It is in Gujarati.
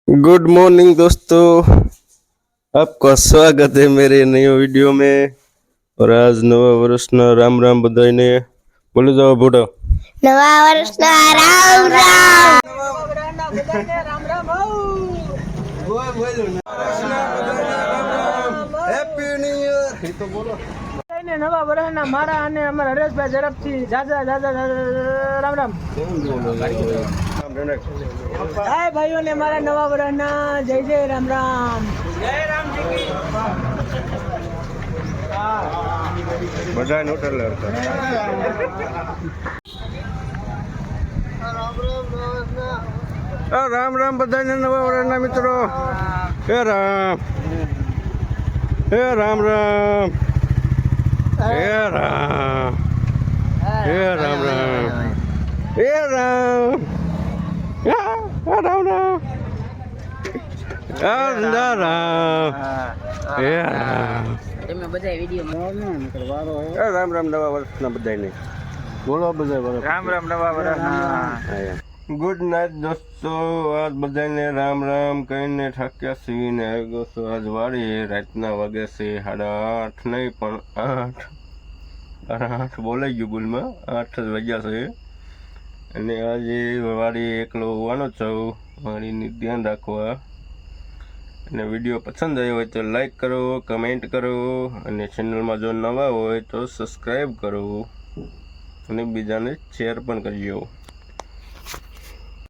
गुड मॉर्निंग दोस्तों, आपका स्वागत है मेरे नए वीडियो में। और आज नवा वर्ष ना राम राम बधाई ने बोले जाओ बूढ़ा। नवा वर्ष ना Ram Ram. Happy new year એ તો બોલો નવા વર્ષના મારા અને અમારા હરેશભાઈ ઝડપથી જાજા જાજા રામ રામ. હાય ભાઈઓને મારા નવા વર્ષના જય જય રામ રામ. જય રામજી. બધા નોટલ રામ રામ બધાને નવા વર્ષના મિત્રો. હે રામ હે રામ રામ હે રામ હે રામ રામ હે રામ રામ રામ રામ હે રામ. તમે બધા વિડીયો રામ રામ નવા વર્ષના બધાને બોલો બધા રામ રામ નવા વર્ષના. ગુડ નાઇટ દોસ્તો. આજ બધાને રામ રામ કહીને થાક્યા છીએ ને આવી ગયો છું આજ વાળી. રાતના વાગે છે 8:30 નહીં પણ 8 બોલાઈ ગયું ભૂલમાં 8 જ વાગ્યા છે. અને આજે વાળી એકલો હોવાનો છું. વાળીની ધ્યાન રાખવા. અને વિડીયો પસંદ આવ્યો હોય તો લાઈક કરો, કમેન્ટ કરો અને ચેનલમાં જો નવા હોય તો સબસ્ક્રાઈબ કરો અને બીજાને શેર પણ કરજો.